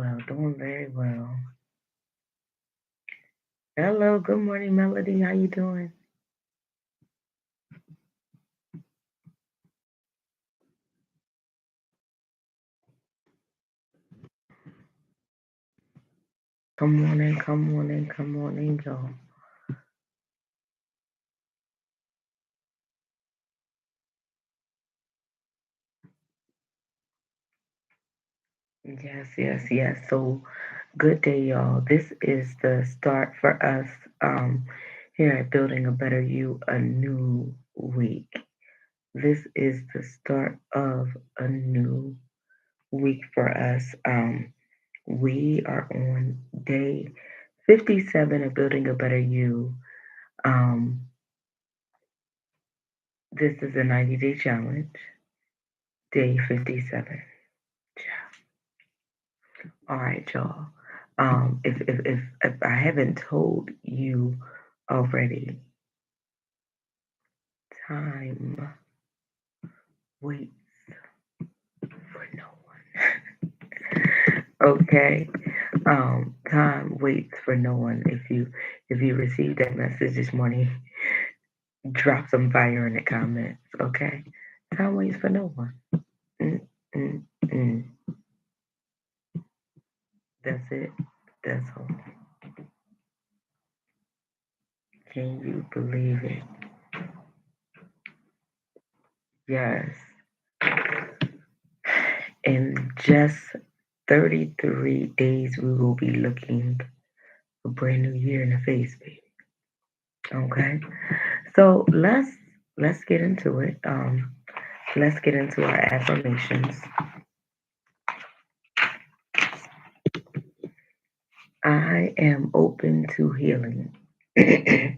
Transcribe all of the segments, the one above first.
well, doing very well. Hello, good morning, Melody. How you doing? Come on in, come on in, come on in, y'all. Yes, yes, yes. So, good day, y'all. This is the start for us here at Building a Better You, a new week. This is the start of a new week for us. We are on day 57 of Building a Better You. Um, this is a 90-day challenge, day 57. All right, y'all. If I haven't told you already, time waits for no one. Okay. Time waits for no one. If you received that message this morning, drop some fire in the comments. Okay. Time waits for no one. Mm, mm, mm. That's it. That's all. Can you believe it? Yes. In just 33 days, we will be looking a brand new year in the face, baby. Okay. So let's get into it. Let's get into our affirmations. I am open to healing. I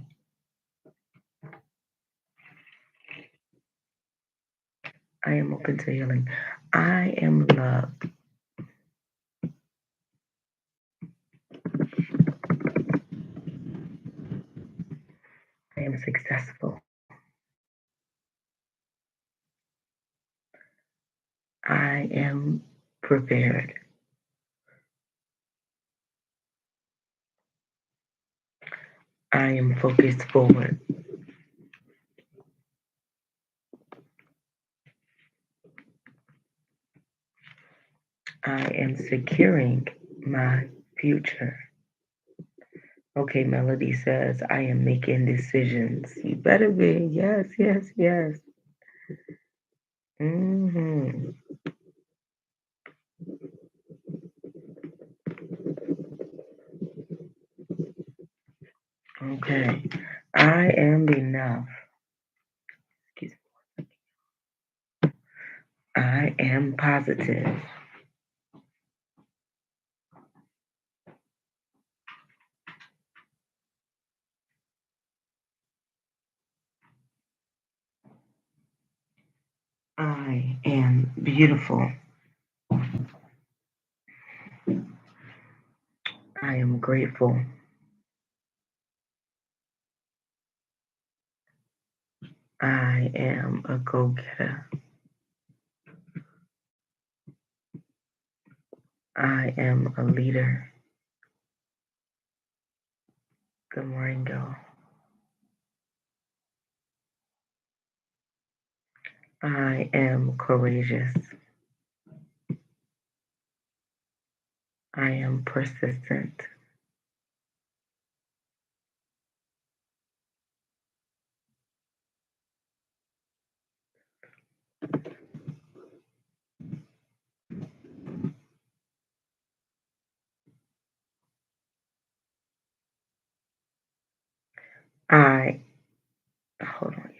am open to healing. I am loved. I am successful. I am prepared. I am focused forward. I am securing my future. Okay, Melody says, I am making decisions. You better be. Yes, yes, yes. hmm Okay. I am enough. Excuse me. I am positive. I am beautiful. I am grateful. I am a go getter. I am a leader. Good morning, y'all. I am courageous. I am persistent. I, hold on,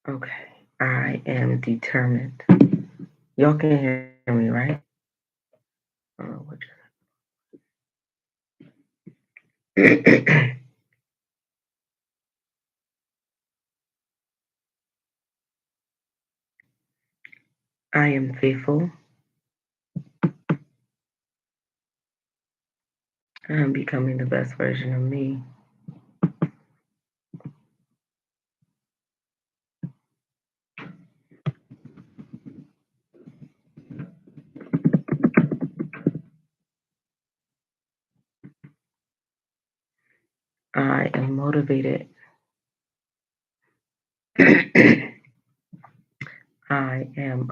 y'all. Okay. I am determined. Y'all can hear me, right? What I am faithful. I am becoming the best version of me. I am motivated. I am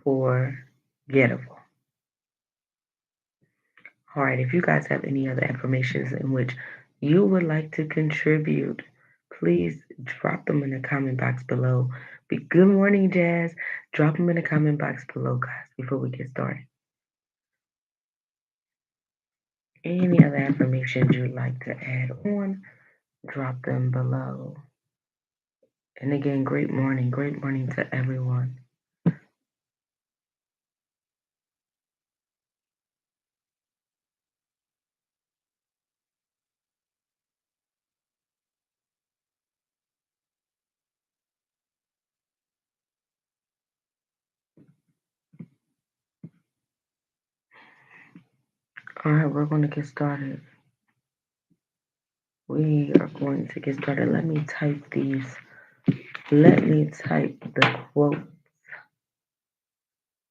unforgettable. All right, if you guys have any other information in which you would like to contribute, please drop them in the comment box below. Be good morning, Jazz. Drop them in the comment box below, guys, before we get started. Any other information you'd like to add on, drop them below. And again, great morning to everyone. All right, we're going to get started. We are going to get started. Let me type these. Let me type the quote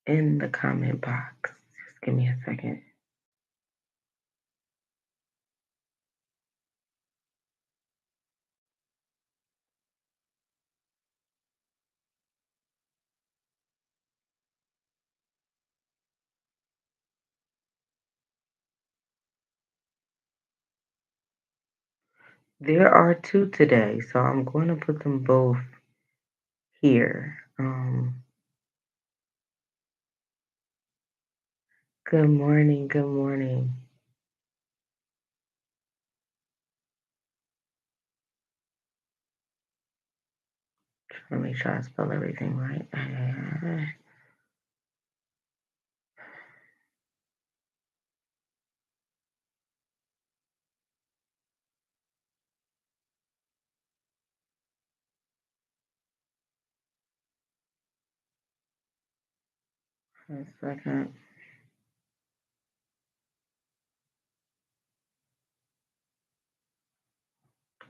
in the comment box. Just give me a second. There are two today, so I'm going to put them both here. Good morning. Good morning. Let me try to spell everything right. A second.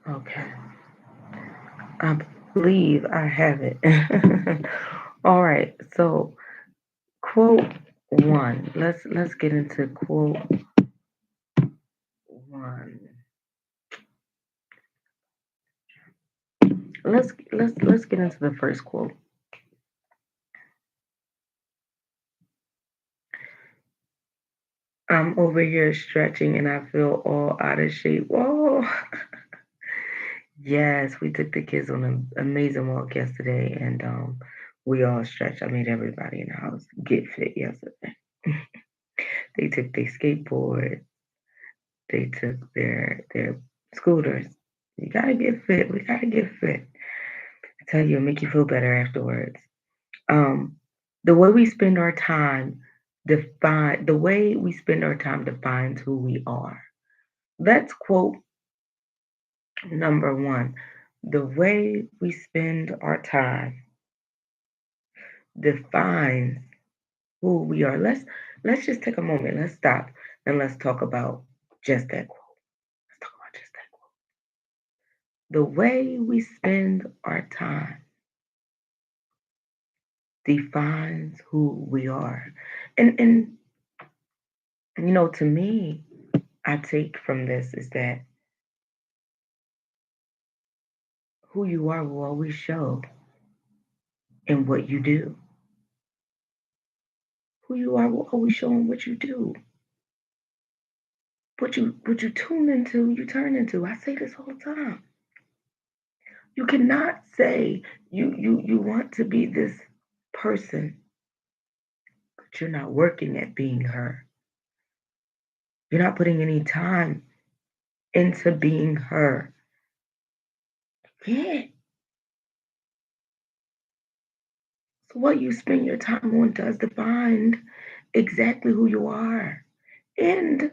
Okay. I believe I have it. All right. So quote one. Let's get into quote one. Let's get into the first quote. I'm over here stretching and I feel all out of shape. Whoa. Yes, we took the kids on an amazing walk yesterday and we all stretched. I made everybody in the house get fit yesterday. They took their skateboard, they took their scooters. You gotta get fit. We gotta get fit. I tell you, it'll make you feel better afterwards. Um, the way we spend our time defines who we are. That's quote number one. The way we spend our time defines who we are. Let's just take a moment. Let's stop and let's talk about just that quote. Let's talk about just that quote. The way we spend our time defines who we are. And to me, I take from this is that who you are will always show in what you do. Who you are will always show in what you do. What you tune into, you turn into. I say this all the time. You cannot say you want to be this person, but you're not working at being her. You're not putting any time into being her. Yeah. So what you spend your time on does define exactly who you are and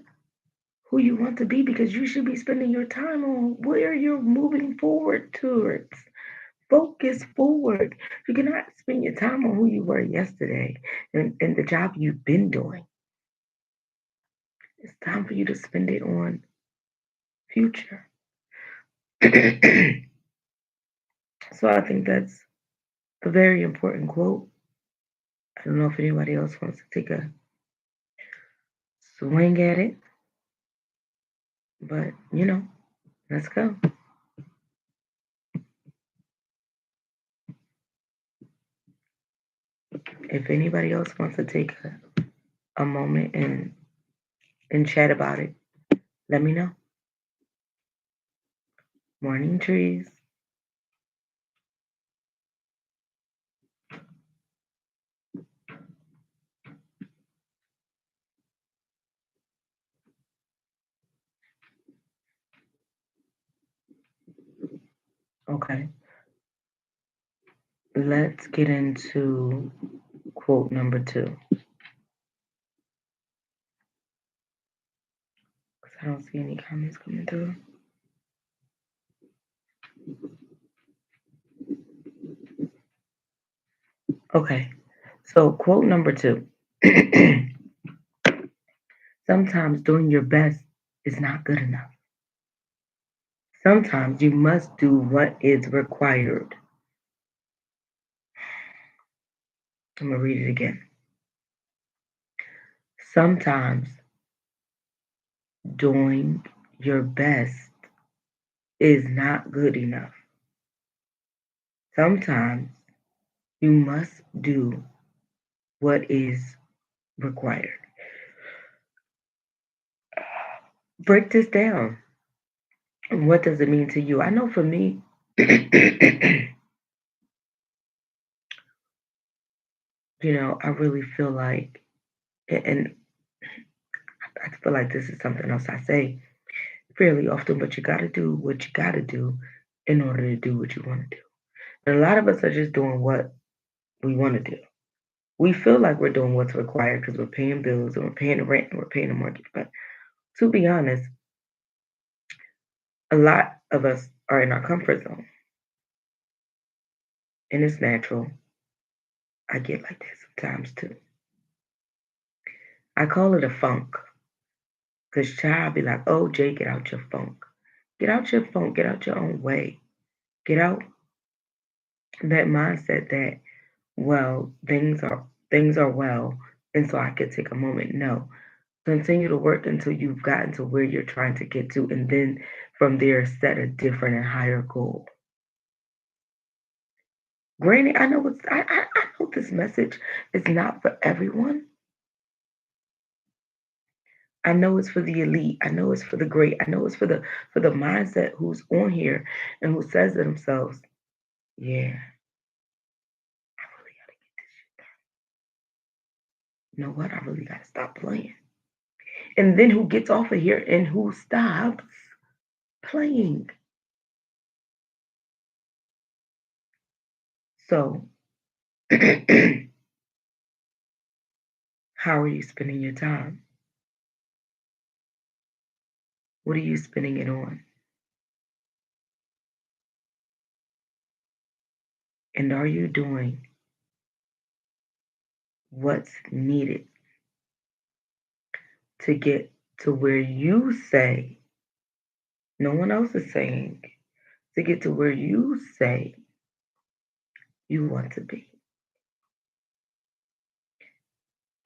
who you want to be because you should be spending your time on where you're moving forward towards. Focus forward. You cannot spend your time on who you were yesterday and the job you've been doing. It's time for you to spend it on future. So I think that's a very important quote. I don't know if anybody else wants to take a swing at it. But, let's go. If anybody else wants to take a moment and chat about it, let me know. Morning trees. Okay. Let's get into quote number two. Because I don't see any comments coming through. Okay. So, quote number two. Sometimes doing your best is not good enough. Sometimes you must do what is required. I'm going to read it again. Sometimes doing your best is not good enough. Sometimes you must do what is required. Break this down. What does it mean to you? I know for me, I really feel like, and I feel like this is something else I say fairly often, but you got to do what you got to do in order to do what you want to do. And a lot of us are just doing what we want to do. We feel like we're doing what's required because we're paying bills and we're paying the rent and we're paying the mortgage. But to be honest, a lot of us are in our comfort zone, and it's natural. I get like that sometimes too. I call it a funk because child be like, oh, Jay, get out your funk. Get out your funk. Get out your own way. Get out that mindset that, well, things are well, and so I could take a moment. No, continue to work until you've gotten to where you're trying to get to, and then from there set a different and higher goal. Granted, I know this message is not for everyone. I know it's for the elite. I know it's for the great. I know it's for the mindset who's on here and who says to themselves, "Yeah, I really gotta get this shit done. You know what? I really gotta stop playing." And then who gets off of here and who stops playing. So, how are you spending your time? What are you spending it on? And are you doing what's needed to get to where you say, no one else is saying, to get to where you say you want to be?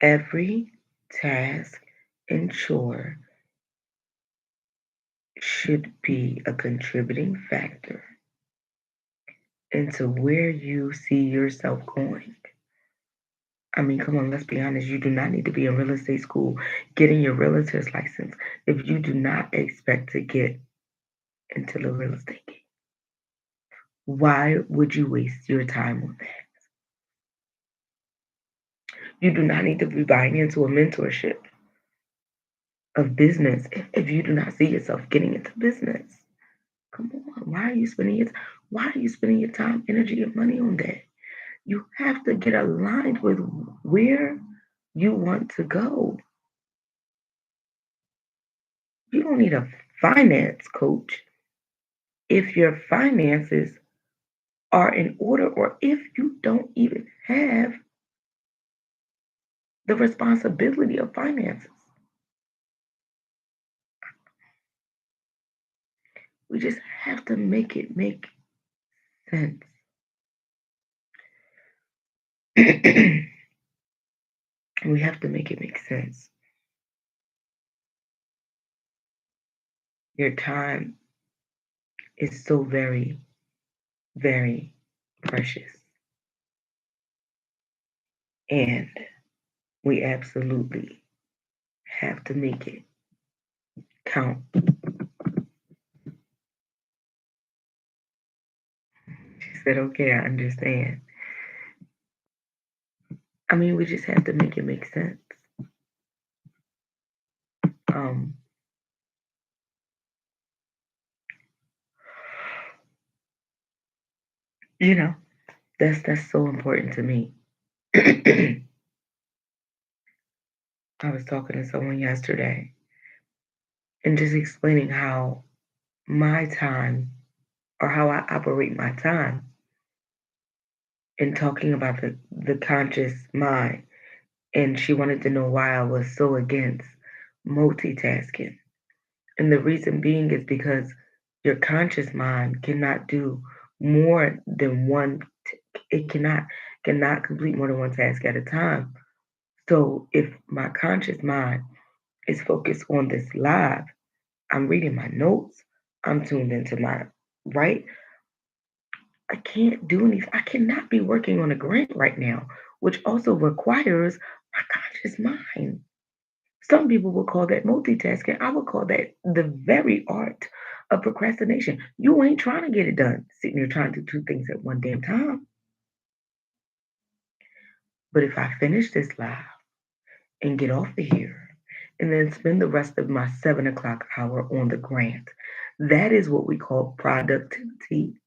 Every task and chore should be a contributing factor into where you see yourself going. I mean, come on, let's be honest. You do not need to be in real estate school getting your realtor's license if you do not expect to get into the real estate game. Why would you waste your time on that? You do not need to be buying into a mentorship of business if you do not see yourself getting into business. Come on, why are you spending your time, energy, and money on that? You have to get aligned with where you want to go. You don't need a finance coach if your finances are in order or if you don't even have the responsibility of finances. We just have to make it make sense. We have to make it make sense. Your time is so very, very precious. And we absolutely have to make it count. She said, okay, I understand. I mean, we just have to make it make sense. Um, you know, that's so important to me. I was talking to someone yesterday and just explaining how my time or how I operate my time and talking about the conscious mind. And she wanted to know why I was so against multitasking. And the reason being is because your conscious mind cannot do more than it cannot complete more than one task at a time. So if my conscious mind is focused on this live, I'm reading my notes, I'm tuned into my right. I can't do anything. I cannot be working on a grant right now, which also requires my conscious mind. Some people will call that multitasking. I would call that the very art of procrastination. You ain't trying to get it done, sitting there trying to do two things at one damn time. But if I finish this live and get off of here and then spend the rest of my 7 o'clock hour on the grant, that is what we call productivity.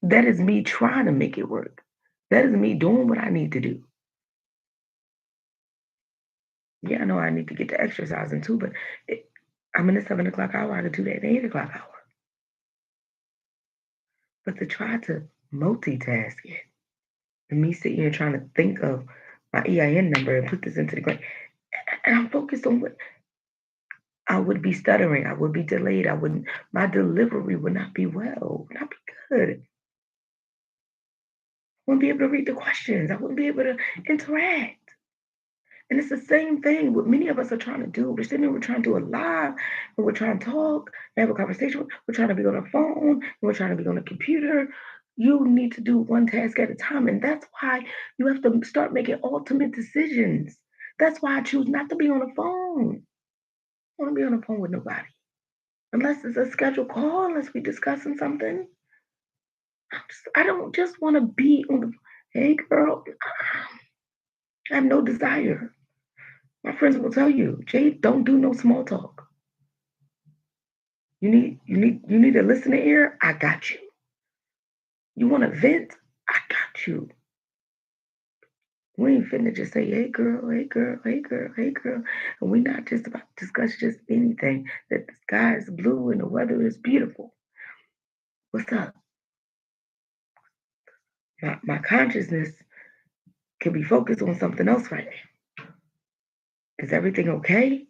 That is me trying to make it work. That is me doing what I need to do. Yeah, I know I need to get to exercising too, but it, I'm in the 7 o'clock hour. I could do that in the 8 o'clock hour. But to try to multitask it, and me sitting here trying to think of my EIN number and put this into the grant, and I'm focused on what I would be stuttering, I would be delayed, I wouldn't, my delivery would not be well, would not be good. I wouldn't be able to read the questions, I wouldn't be able to interact. And it's the same thing what many of us are trying to do. We're sitting there, we're trying to do a live, and we're trying to talk, have a conversation. We're trying to be on a phone, and we're trying to be on a computer. You need to do one task at a time. And that's why you have to start making ultimate decisions. That's why I choose not to be on the phone. I don't want to be on the phone with nobody. Unless it's a scheduled call, unless we're discussing something. I don't just want to be on the, hey girl, I have no desire. My friends will tell you, Jay, don't do no small talk. You need a listening ear? I got you. You want to vent? I got you. We ain't finna just say, hey girl, hey girl, hey girl, hey girl. And we not just about to discuss just anything. That the sky is blue and the weather is beautiful. What's up? My consciousness can be focused on something else right now. Is everything okay?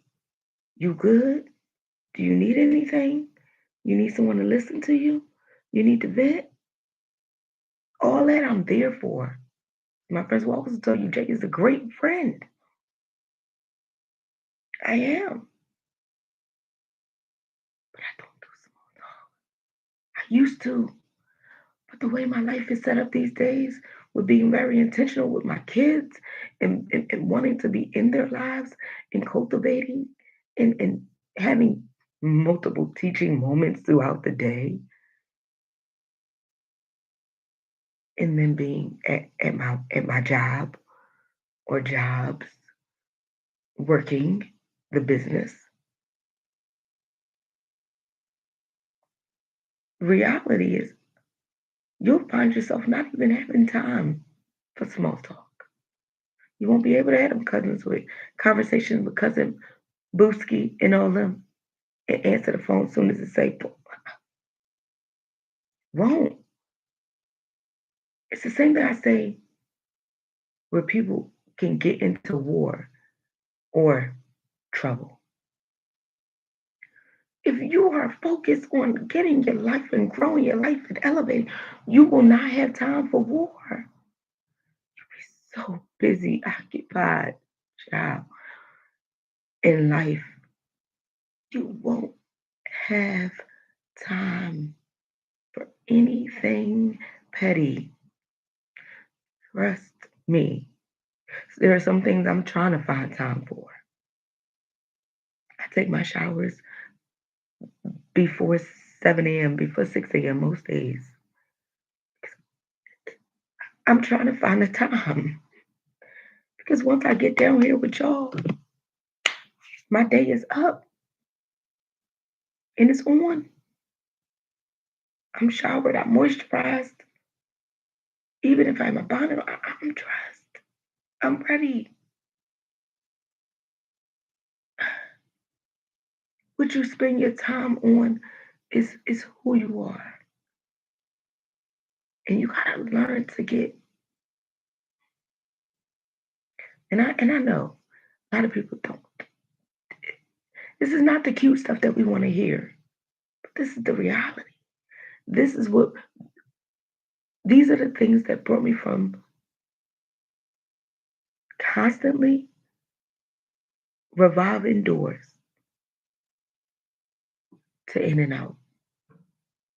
You good? Do you need anything? You need someone to listen to you? You need to vent? All that I'm there for. My friends will always tell you Jake is a great friend. I am, but I don't do small talk. I used to, but the way my life is set up these days, with being very intentional with my kids and wanting to be in their lives and cultivating and having multiple teaching moments throughout the day, and then being at my job or jobs, working the business. Reality is you'll find yourself not even having time for small talk. You won't be able to have them cousins with conversations with cousin Booski and all them and answer the phone as soon as it say won't. It's the same thing I say where people can get into war or trouble. If you are focused on getting your life and growing your life and elevating, you will not have time for war. You'll be so busy, occupied, child, in life, you won't have time for anything petty. Trust me. There are some things I'm trying to find time for. I take my showers before 7 a.m., before 6 a.m. most days. I'm trying to find the time because once I get down here with y'all, my day is up and it's on. I'm showered, I'm moisturized. Even if I'm a bonnet, I'm dressed. I'm ready. What you spend your time on is who you are. And you gotta learn to get and I know a lot of people don't. This is not the cute stuff that we want to hear. But this is the reality. This is what these are the things that brought me from constantly revolving doors to in and out.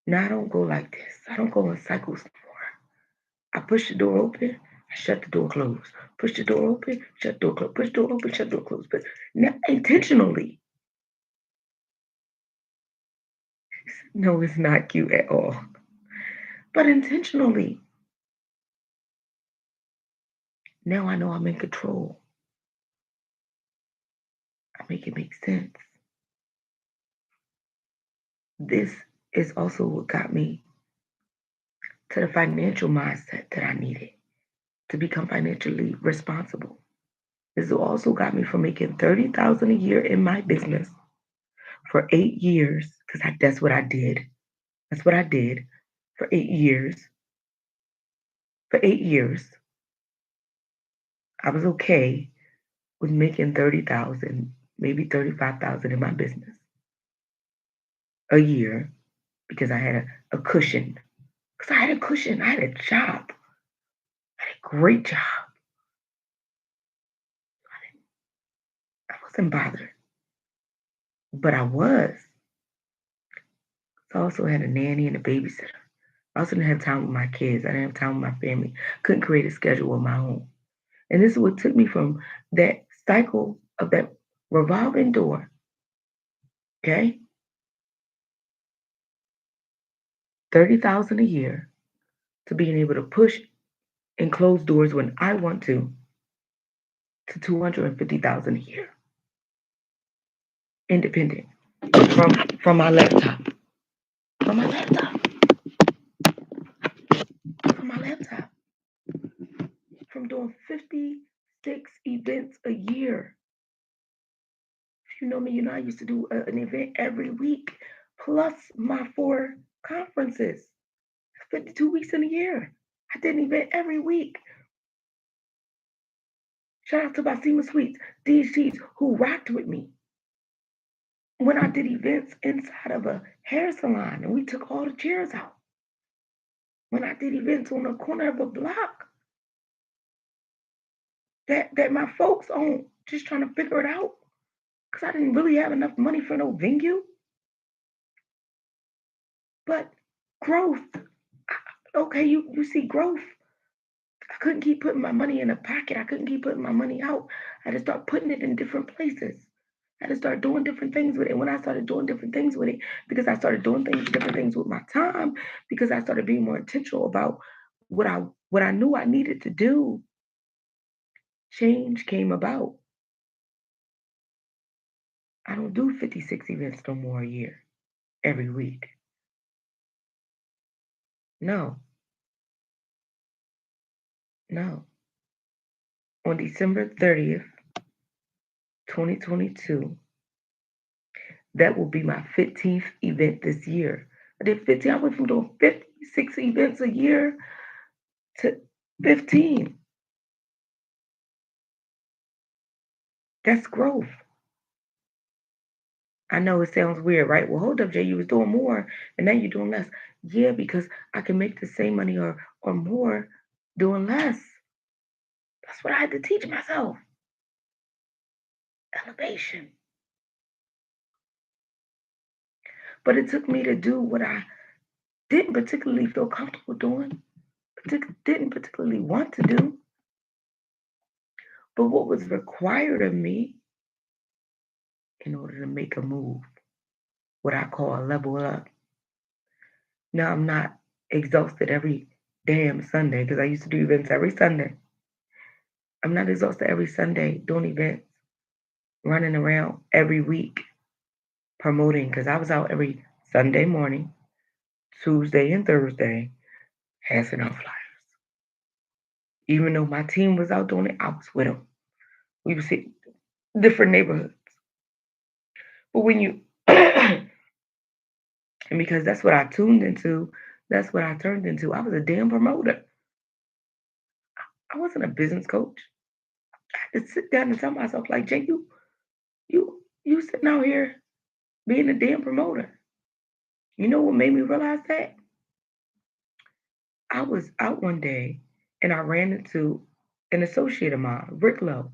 Now I don't go like this. I don't go in cycles no more. I push the door open, I shut the door closed. Push the door open, shut the door closed. Push the door open, shut the door closed. But now intentionally, no, it's not cute at all. But intentionally, now I know I'm in control. I make it make sense. This is also what got me to the financial mindset that I needed to become financially responsible. This also got me from making 30,000 a year in my business for 8 years, because that's what I did. That's what I did for 8 years. For 8 years, I was okay with making 30,000, maybe 35,000 in my business a year because I had a cushion. Because I had a cushion, I had a job, I had a great job. I wasn't bothered, but I was. I also had a nanny and a babysitter. I also didn't have time with my kids. I didn't have time with my family. Couldn't create a schedule of my own. And this is what took me from that cycle of that revolving door, okay? 30,000 a year to being able to push and close doors when I want to 250,000 a year. Independent. From my laptop. From my laptop. From my laptop. From doing 56 events a year. If you know me, you know I used to do an event every week, plus my 4 conferences. 52 weeks in a year. I did an event every week. Shout out to Basima Sweets, DCs, who rocked with me. When I did events inside of a hair salon and we took all the chairs out. When I did events on the corner of a block that my folks own, just trying to figure it out. Because I didn't really have enough money for no venue. But growth. Okay, you see growth. I couldn't keep putting my money in a pocket. I couldn't keep putting my money out. I had to start putting it in different places. I had to start doing different things with it. When I started doing different things with it, because I started doing different things with my time, because I started being more intentional about what I knew I needed to do, change came about. I don't do 56 events no more a year, every week. No, no. On December 30th, 2022, that will be my 15th event this year. I did 15. I went from doing 56 events a year to 15. That's growth. I know it sounds weird, right? Well, hold up, Jay, you was doing more and now you're doing less. Yeah, because I can make the same money or more doing less. That's what I had to teach myself. Elevation. But it took me to do what I didn't particularly feel comfortable doing, didn't particularly want to do, but what was required of me in order to make a move, what I call a level up. Now I'm not exhausted every damn Sunday because I used to do events every Sunday. I'm not exhausted every Sunday doing events, running around every week promoting because I was out every Sunday morning, Tuesday and Thursday, passing out flyers. Even though my team was out doing it, I was with them. We would see different neighborhoods. But when you, and because that's what I tuned into, that's what I turned into. I was a damn promoter. I wasn't a business coach. I had to sit down and tell myself, like, Jay, you sitting out here being a damn promoter. You know what made me realize that? I was out one day and I ran into an associate of mine, Rick Lowe.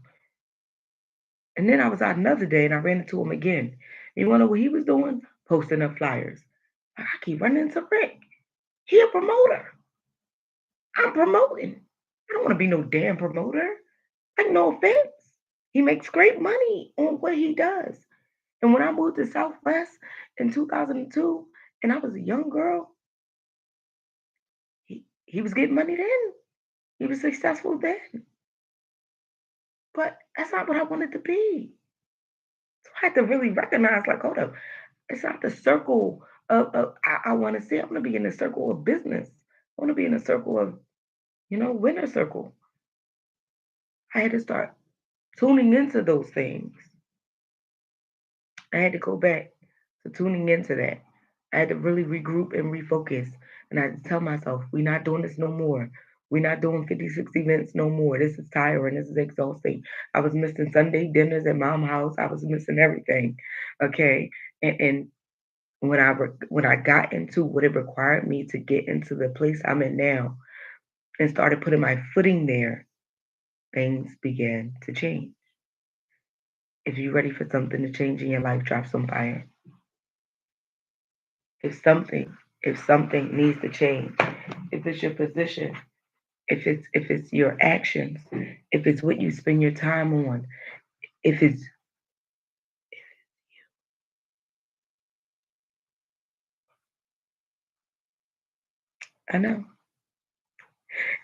And then I was out another day and I ran into him again. You wanna know what he was doing? Posting up flyers. I keep running into Rick. He a promoter. I'm promoting. I don't wanna be no damn promoter. Like, no offense. He makes great money on what he does. And when I moved to Southwest in 2002 and I was a young girl, he was getting money then. He was successful then. But that's not what I wanted to be. So I had to really recognize, like, hold up, it's not the circle of I want to see. I want to be in the circle of business. I want to be in the circle of, winner circle. I had to start tuning into those things. I had to go back to tuning into that. I had to really regroup and refocus. And I had to tell myself, we're not doing this no more. We're not doing 56 events no more. This is tiring. This is exhausting. I was missing Sunday dinners at mom's house. I was missing everything. Okay. And when I got into what it required me to get into the place I'm in now and started putting my footing there, things began to change. If you're ready for something to change in your life, drop some fire. If something needs to change, if it's your position, if it's your actions, if it's what you spend your time on, if it's I know.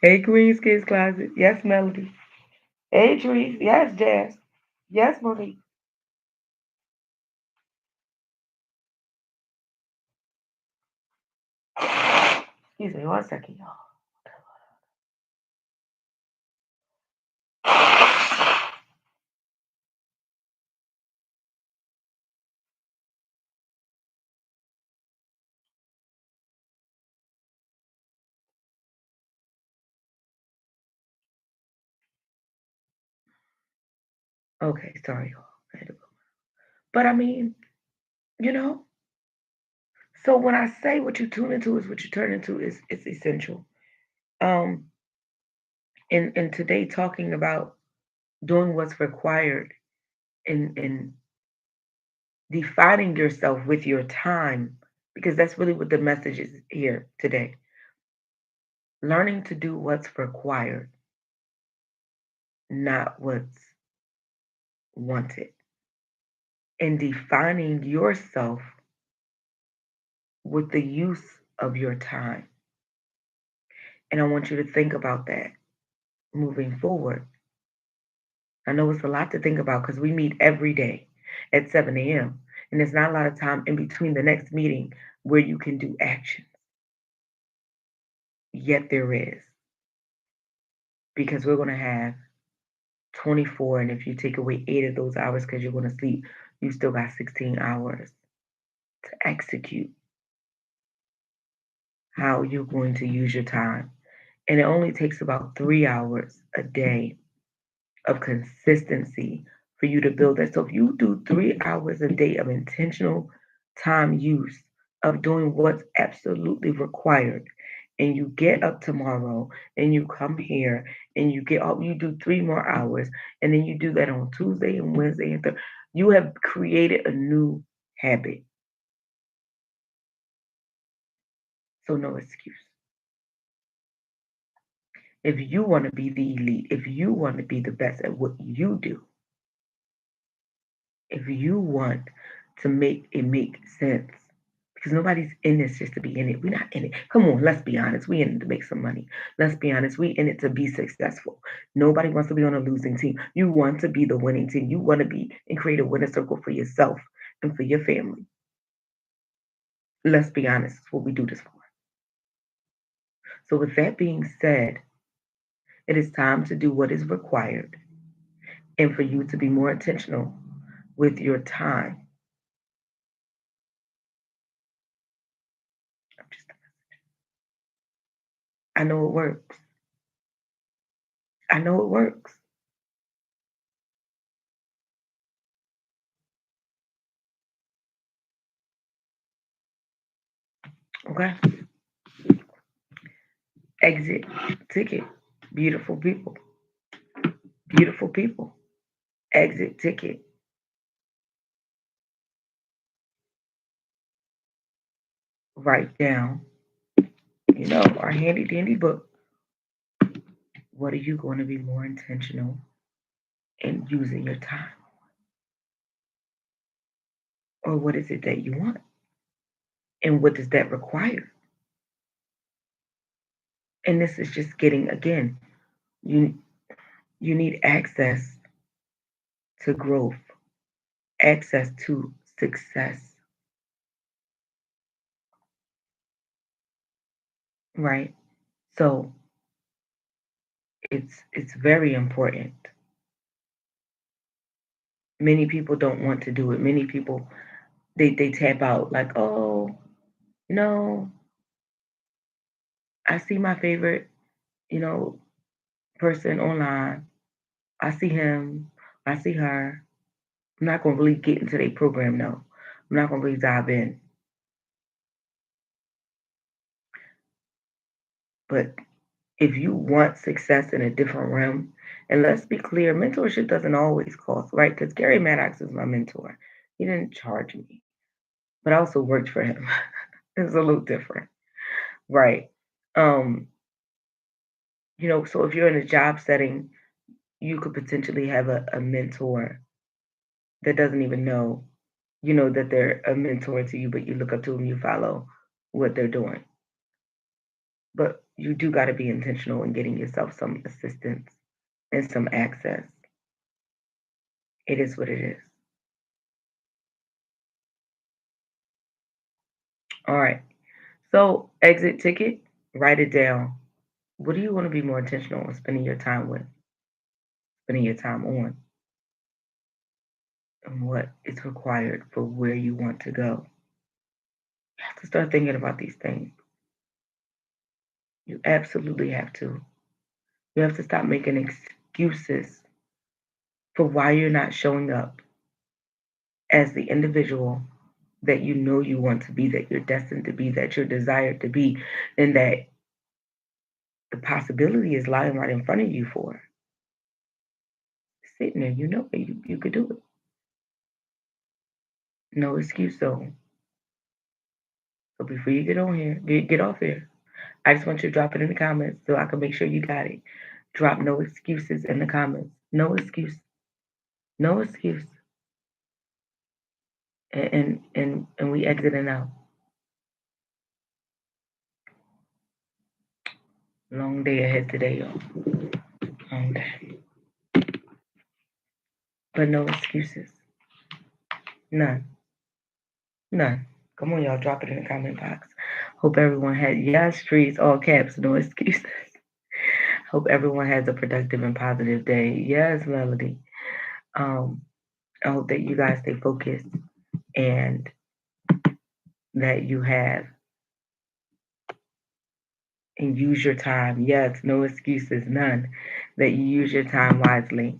Hey Queen's Kids Closet. Yes, Melody. Hey Trees. Yes, Jazz. Yes, Marie. Excuse me 1 second, y'all. Okay, sorry, y'all. I had to go. But I mean, you know, so when I say what you tune into is what you turn into is it's essential. Um, and today talking about doing what's required in defining yourself with your time, because that's really what the message is here today. Learning to do what's required, not what's wanted. And defining yourself with the use of your time. And I want you to think about that moving forward. I know it's a lot to think about because we meet every day at 7 a.m. And there's not a lot of time in between the next meeting where you can do action. Yet there is, because we're going to have 24. And if you take away 8 of those hours because you're going to sleep, you still got 16 hours to execute how you're going to use your time. And it only takes about 3 hours a day of consistency for you to build that. So if you do 3 hours a day of intentional time use of doing what's absolutely required, and you get up tomorrow and you come here and you get up, you do 3 more hours, and then you do that on Tuesday and Wednesday and Thursday, you have created a new habit. So no excuse. If you want to be the elite, if you want to be the best at what you do, if you want to make it make sense, because nobody's in this just to be in it. We're not in it. Come on, let's be honest. We in it to make some money. Let's be honest. We in it to be successful. Nobody wants to be on a losing team. You want to be the winning team. You want to be and create a winning circle for yourself and for your family. Let's be honest. It's what we do this for. So with that being said, it is time to do what is required and for you to be more intentional with your time. I know it works. I know it works. Okay. Exit ticket. Beautiful people. Beautiful people. Exit ticket. Write down, our handy dandy book. What are you going to be more intentional in using your time? Or what is it that you want? And what does that require? And this is just getting, again, you you need access to growth, access to success, right? So it's very important. Many people don't want to do it. Many people they tap out like, oh no, I see my favorite, you know, person online. I see him, I see her. I'm not gonna really get into their program though. I'm not gonna really dive in. But if you want success in a different realm, and let's be clear, mentorship doesn't always cost, right? Because Gary Maddox is my mentor. He didn't charge me, but I also worked for him. It's a little different, right? Um, so if you're in a job setting, you could potentially have a mentor that doesn't even know, that they're a mentor to you, but you look up to them, you follow what they're doing. But you do got to be intentional in getting yourself some assistance and some access. It is what it is. All right. So, exit ticket, write it down. What do you want to be more intentional on spending your time with, spending your time on, and what is required for where you want to go? You have to start thinking about these things. You absolutely have to. You have to stop making excuses for why you're not showing up as the individual that you know you want to be, that you're destined to be, that you're desired to be, and that the possibility is lying right in front of you for. Sitting there, you know it, you could do it. No excuse though. So before you get on here, get off here, I just want you to drop it in the comments so I can make sure you got it. Drop no excuses in the comments. No excuse. No excuse. And we exiting out. Long day ahead today, y'all. Long day. But no excuses. None. None. Come on, y'all. Drop it in the comment box. Hope everyone had, yes, streets, all caps, no excuses. Hope everyone has a productive and positive day. Yes, Melody. Um, I hope that you guys stay focused and that you have and use your time. Yes, no excuses, none. That you use your time wisely.